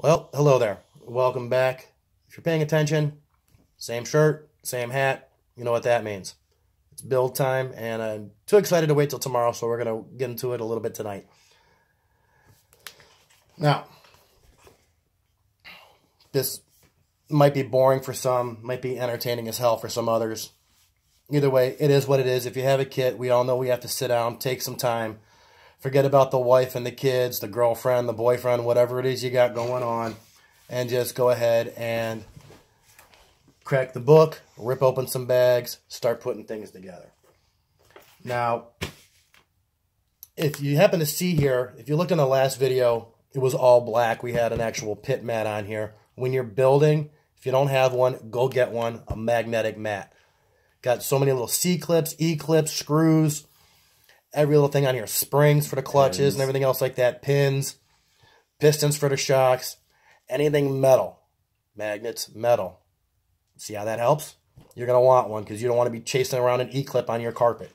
Well, hello there. Welcome back. If you're paying attention, same shirt, same hat, you know what that means. It's build time, and I'm too excited to wait till tomorrow, so we're going to get into it a little bit tonight. Now, this might be boring for some, might be entertaining as hell for some others. Either way, it is what it is. If you have a kit, we all know we have to sit down, take some time, forget about the wife and the kids, the girlfriend, the boyfriend, whatever it is you got going on, and just go ahead and crack the book, rip open some bags, start putting things together. Now, if you happen to see here, if you looked in the last video, it was all black. We had an actual pit mat on here. When you're building, if you don't have one, go get one, a magnetic mat. Got so many little C-clips, E-clips, screws, every little thing on here. Springs for the clutches and everything else like that. Pins, pistons for the shocks, anything metal. Magnets, metal. See how that helps? You're going to want one because you don't want to be chasing around an E-clip on your carpet.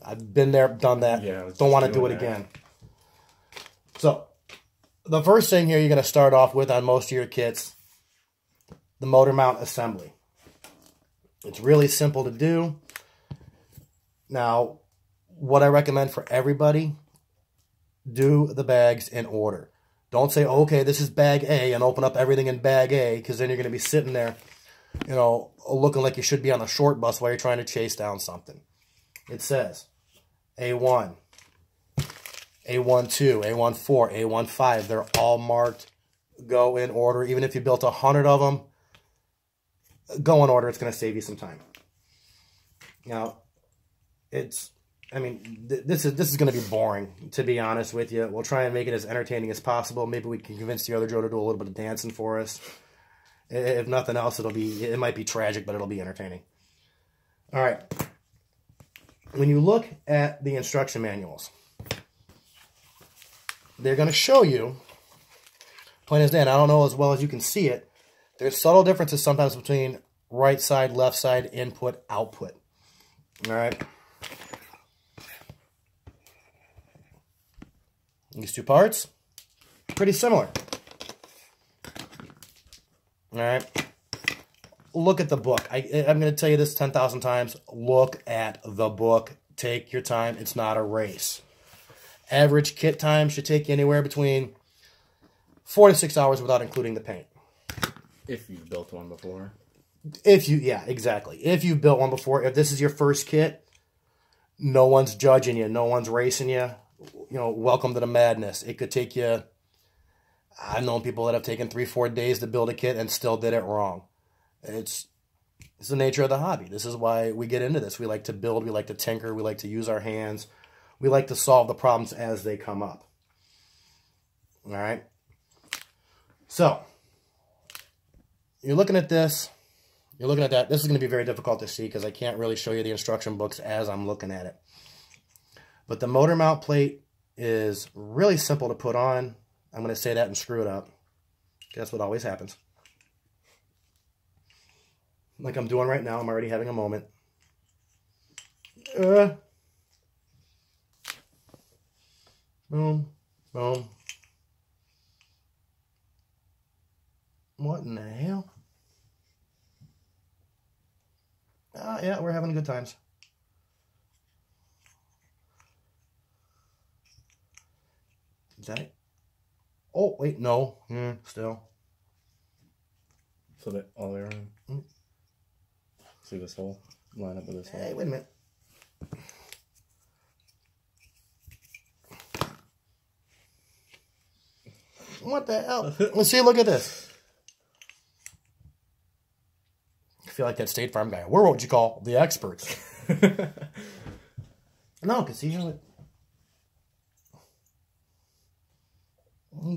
I've been there, done that. Yeah, don't want to do it again. So, the first thing here you're going to start off with on most of your kits, the motor mount assembly. It's really simple to do. Now, what I recommend for everybody, do the bags in order. Don't say, okay, this is bag A, and open up everything in bag A, because then you're going to be sitting there, you know, looking like you should be on a short bus while you're trying to chase down something. It says A1, A12, A14, A15. They're all marked. Go in order. Even if you built 100 of them, go in order. It's going to save you some time. Now, I mean, this is going to be boring, to be honest with you. We'll try and make it as entertaining as possible. Maybe we can convince the other Joe to do a little bit of dancing for us. If nothing else, it might be tragic, but it'll be entertaining. All right. When you look at the instruction manuals, they're going to show you, plain as day, and I don't know as well as you can see it, there's subtle differences sometimes between right side, left side, input, output. All right. These two parts, pretty similar. All right. Look at the book. I'm going to tell you this 10,000 times. Look at the book. Take your time. It's not a race. Average kit time should take you anywhere between 4 to 6 hours without including the paint. If you've built one before. Yeah, exactly. If you've built one before, if this is your first kit, no one's judging you. No one's racing you. You know, welcome to the madness. It could take you, I've known people that have taken 3-4 days to build a kit and still did it wrong. It's the nature of the hobby. This is why we get into this. We like to build. We like to tinker. We like to use our hands. We like to solve the problems as they come up. All right? So, you're looking at this. You're looking at that. This is going to be very difficult to see because I can't really show you the instruction books as I'm looking at it. But the motor mount plate is really simple to put on. I'm going to say that and screw it up. That's what always happens. Like I'm doing right now. I'm already having a moment. Boom. Boom. What in the hell? Yeah, we're having good times. Is that it? Oh, wait, no. Still. Flip it all the way around. See this hole? Line up with this hole. Hey, wait a minute. What the hell? Let's see, look at this. I feel like that State Farm guy. We're what you call the experts. No, because see how it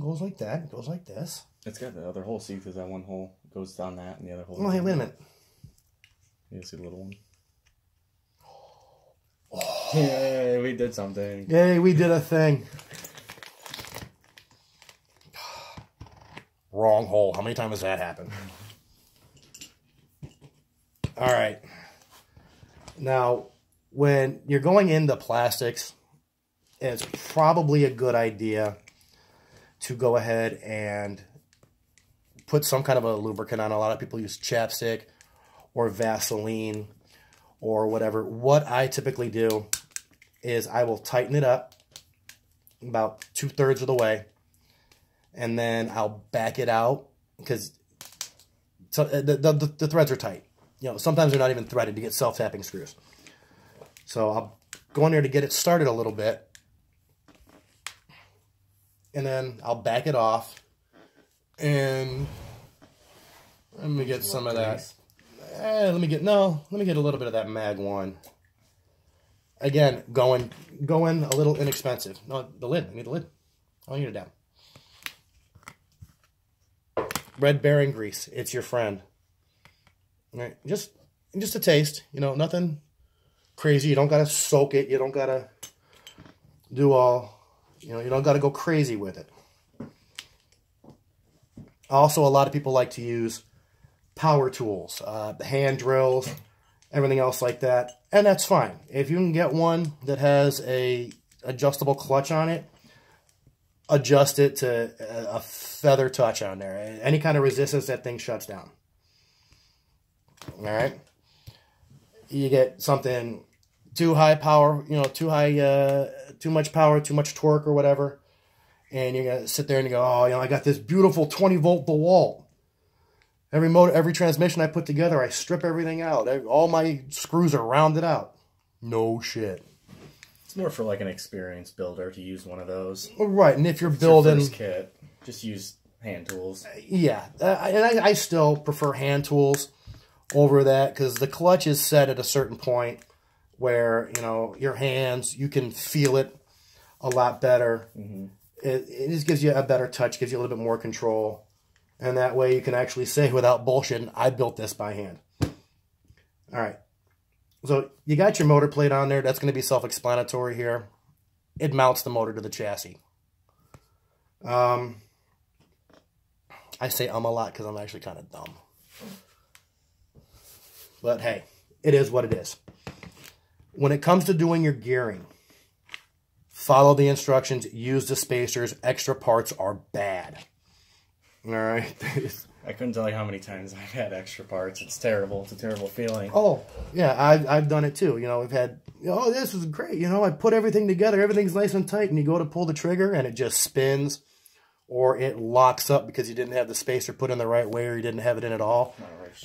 goes like that. It goes like this. It's got the other hole. See, because that one hole goes down that, and the other hole. Oh, hey, wait a minute. You see the little one? Oh. Yay, we did something. Yay, we did a thing. Wrong hole. How many times has that happened? All right. Now, when you're going into plastics, it's probably a good idea to go ahead and put some kind of a lubricant on. A lot of people use chapstick or Vaseline or whatever. What I typically do is I will tighten it up about 2/3 of the way, and then I'll back it out because the threads are tight. You know, sometimes they're not even threaded. You get self-tapping screws. So I'll go in there to get it started a little bit, and then I'll back it off, and let me get some of that. Let me get a little bit of that Mag 1. Again, going a little inexpensive. No, the lid. I need the lid. I need it down. Red bearing grease. It's your friend. All right, just a taste. You know, nothing crazy. You don't gotta soak it. You don't gotta do all. You know, you don't gotta go crazy with it. Also, a lot of people like to use power tools, hand drills, everything else like that, and that's fine. If you can get one that has a adjustable clutch on it, adjust it to a feather touch on there. Any kind of resistance, that thing shuts down. All right, you get something too high power, you know, too much power, too much torque or whatever, and you're gonna sit there and you go, oh, you know, I got this beautiful 20-volt DeWalt. Every motor, every transmission I put together, I strip everything out. All my screws are rounded out. No shit. It's more for like an experienced builder to use one of those. Right, and if you're building your first kit, just use hand tools. Yeah, and I still prefer hand tools over that because the clutch is set at a certain point where, you know, your hands, you can feel it a lot better. Mm-hmm. It just gives you a better touch, gives you a little bit more control. And that way you can actually say without bullshit, I built this by hand. All right. So you got your motor plate on there. That's going to be self-explanatory here. It mounts the motor to the chassis. I say a lot because I'm actually kind of dumb. But hey, it is what it is. When it comes to doing your gearing, follow the instructions, use the spacers. Extra parts are bad. All right. I couldn't tell you how many times I've had extra parts. It's terrible. It's a terrible feeling. Oh, yeah, I've done it too. You know, we've had, oh, this is great. You know, I put everything together. Everything's nice and tight. And you go to pull the trigger and it just spins or it locks up because you didn't have the spacer put in the right way or you didn't have it in at all.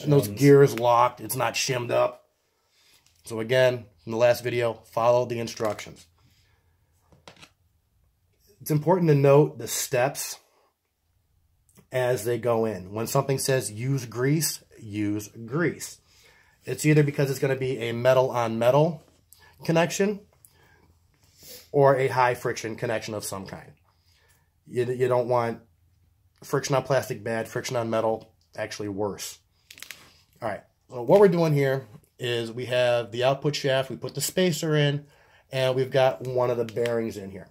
And those gears locked. It's not shimmed up. So again, in the last video, follow the instructions. It's important to note the steps as they go in. When something says use grease, use grease. It's either because it's going to be a metal-on-metal connection or a high-friction connection of some kind. You don't want friction on plastic bad, friction on metal actually worse. All right, so what we're doing here is we have the output shaft, we put the spacer in, and we've got one of the bearings in here.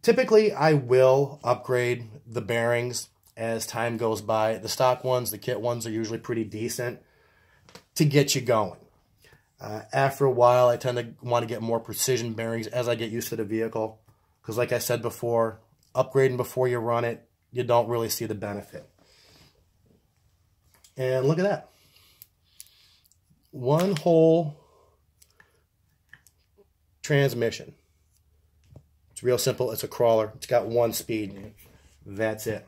Typically, I will upgrade the bearings as time goes by. The stock ones, the kit ones are usually pretty decent to get you going. After a while, I tend to want to get more precision bearings as I get used to the vehicle. Because like I said before, upgrading before you run it, you don't really see the benefit. And look at that. One whole transmission. It's real simple. It's a crawler. It's got one speed. That's it.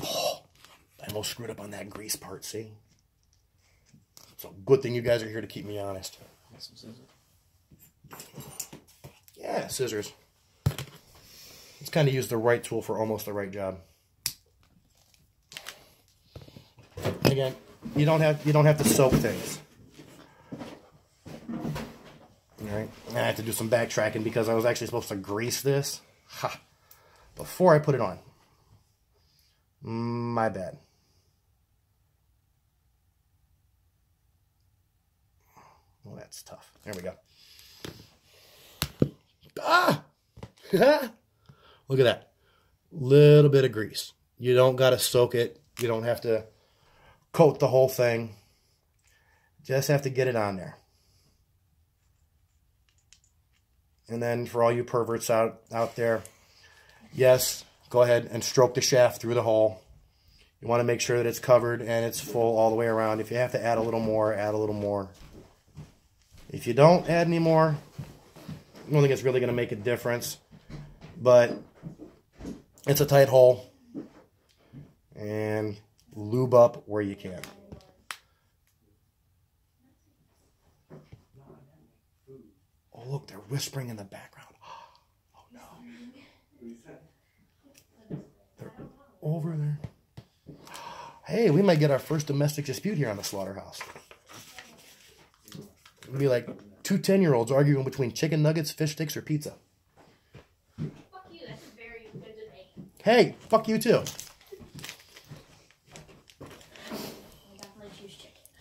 Oh, I almost screwed up on that grease part, see? So good thing you guys are here to keep me honest. Yeah, scissors. Let's kind of use the right tool for almost the right job. Again, you don't have to soak things. All right, I have to do some backtracking because I was actually supposed to grease this before I put it on. My bad. Well, that's tough. There we go. Ah! Look at that. Little bit of grease. You don't got to soak it. You don't have to coat the whole thing. Just have to get it on there. And then for all you perverts out there, yes, go ahead and stroke the shaft through the hole. You want to make sure that it's covered and it's full all the way around. If you have to add a little more, add a little more. If you don't add any more, I don't think it's really going to make a difference. But it's a tight hole. And lube up where you can. Oh, look, they're whispering in the background. Oh, no. They're over there. Hey, we might get our first domestic dispute here on the slaughterhouse. It'd be like two 10-year-olds arguing between chicken nuggets, fish sticks, or pizza. Fuck you, that's a very good debate. Hey, fuck you too.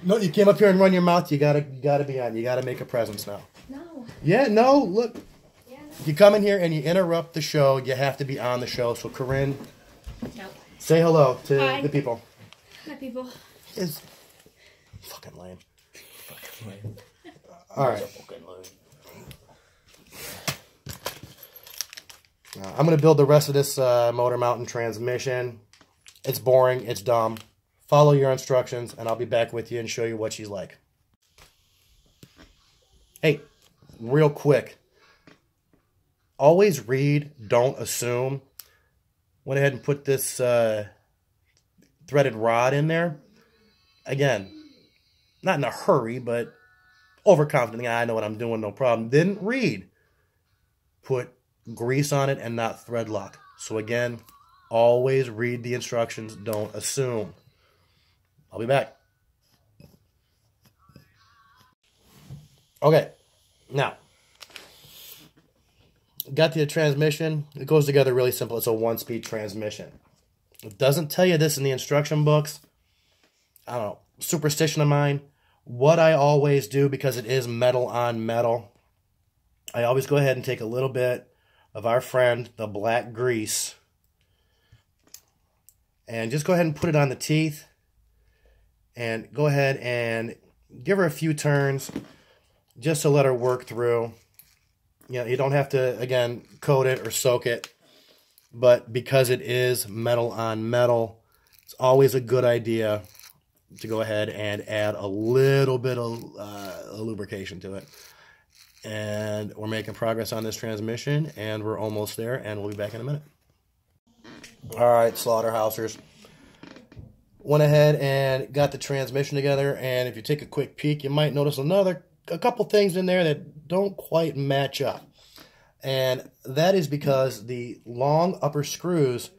No, you came up here and run your mouth. You gotta be on. You gotta make a presence now. No. Yeah, no. Look, Yeah, no. you come in here and you interrupt the show. You have to be on the show. So, Corinne, Nope. say hello to Hi. the people. Hi, people. Is fucking lame. All right. I'm gonna build the rest of this motor mountain transmission. It's boring. It's dumb. Follow your instructions, and I'll be back with you and show you what she's like. Hey, real quick. Always read, don't assume. Went ahead and put this threaded rod in there. Again, not in a hurry, but overconfident. I know what I'm doing, no problem. Didn't read. Put grease on it and not thread lock. So again, always read the instructions, don't assume. I'll be back. Okay, now, got the transmission. It goes together really simple. It's a 1-speed transmission. It doesn't tell you this in the instruction books. I don't know, superstition of mine. What I always do, because it is metal on metal, I always go ahead and take a little bit of our friend, the black grease, and just go ahead and put it on the teeth. And go ahead and give her a few turns just to let her work through. You know, you don't have to, again, coat it or soak it. But because it is metal on metal, it's always a good idea to go ahead and add a little bit of lubrication to it. And we're making progress on this transmission, and we're almost there, and we'll be back in a minute. All right, slaughterhousers. Went ahead and got the transmission together, and if you take a quick peek, you might notice a couple things in there that don't quite match up. And that is because the long upper screws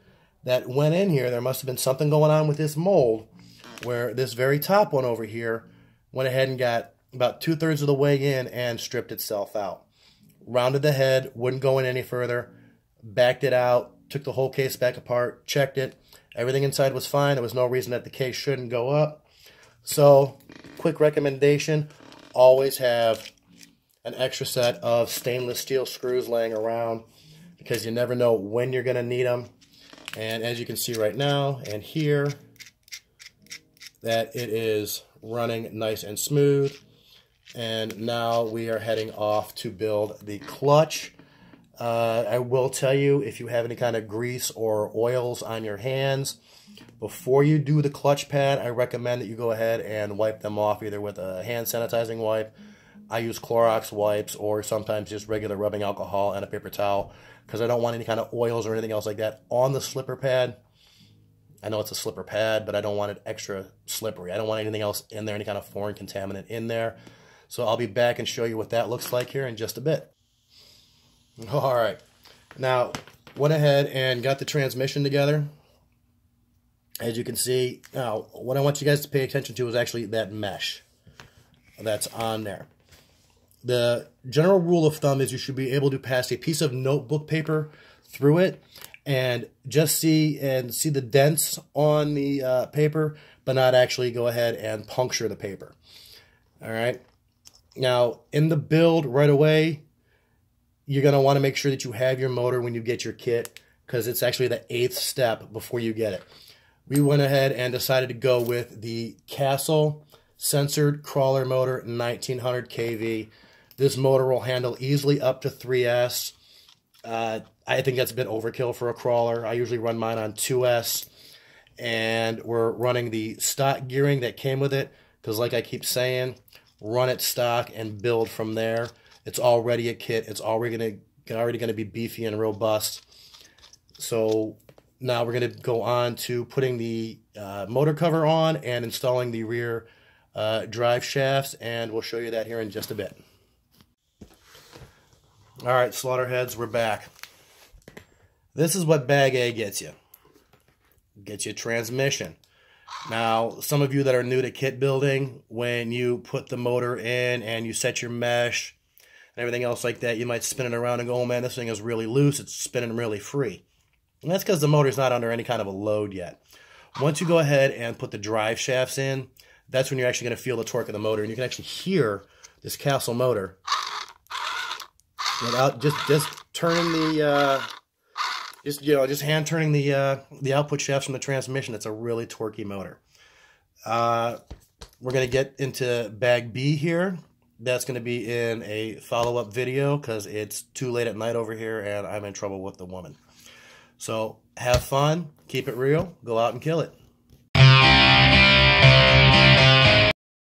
that went in here, there must have been something going on with this mold, where this very top one over here went ahead and got about 2/3 of the way in and stripped itself out. Rounded the head, wouldn't go in any further, backed it out, took the whole case back apart, checked it. Everything inside was fine. There was no reason that the case shouldn't go up. So, quick recommendation, always have an extra set of stainless steel screws laying around, because you never know when you're going to need them. And as you can see right now and here, that it is running nice and smooth. And now we are heading off to build the clutch. I will tell you, if you have any kind of grease or oils on your hands, before you do the clutch pad, I recommend that you go ahead and wipe them off either with a hand sanitizing wipe. I use Clorox wipes, or sometimes just regular rubbing alcohol and a paper towel, because I don't want any kind of oils or anything else like that on the slipper pad. I know it's a slipper pad, but I don't want it extra slippery. I don't want anything else in there, any kind of foreign contaminant in there. So I'll be back and show you what that looks like here in just a bit. All right. Now, went ahead and got the transmission together. As you can see, now, what I want you guys to pay attention to is actually that mesh that's on there. The general rule of thumb is you should be able to pass a piece of notebook paper through it and just see the dents on the paper, but not actually go ahead and puncture the paper. All right. Now, in the build right away, you're going to want to make sure that you have your motor when you get your kit, because it's actually the 8th step before you get it. We went ahead and decided to go with the Castle Censored Crawler Motor 1900 kV. This motor will handle easily up to 3S. I think that's a bit overkill for a crawler. I usually run mine on 2S, and we're running the stock gearing that came with it, because like I keep saying, run it stock and build from there. It's already a kit. It's already going to be beefy and robust. So now we're going to go on to putting the motor cover on and installing the rear drive shafts, and we'll show you that here in just a bit. All right, slaughterheads, we're back. This is what bag A gets you. Gets you transmission. Now, some of you that are new to kit building, when you put the motor in and you set your mesh and everything else like that, you might spin it around and go, oh man, this thing is really loose. It's spinning really free. And that's because the motor's not under any kind of a load yet. Once you go ahead and put the drive shafts in, that's when you're actually going to feel the torque of the motor. And you can actually hear this Castle motor without just turning the just hand turning the output shafts from the transmission. It's a really torquey motor. We're going to get into bag B here. That's going to be in a follow-up video because it's too late at night over here and I'm in trouble with the woman. So have fun, keep it real, go out and kill it.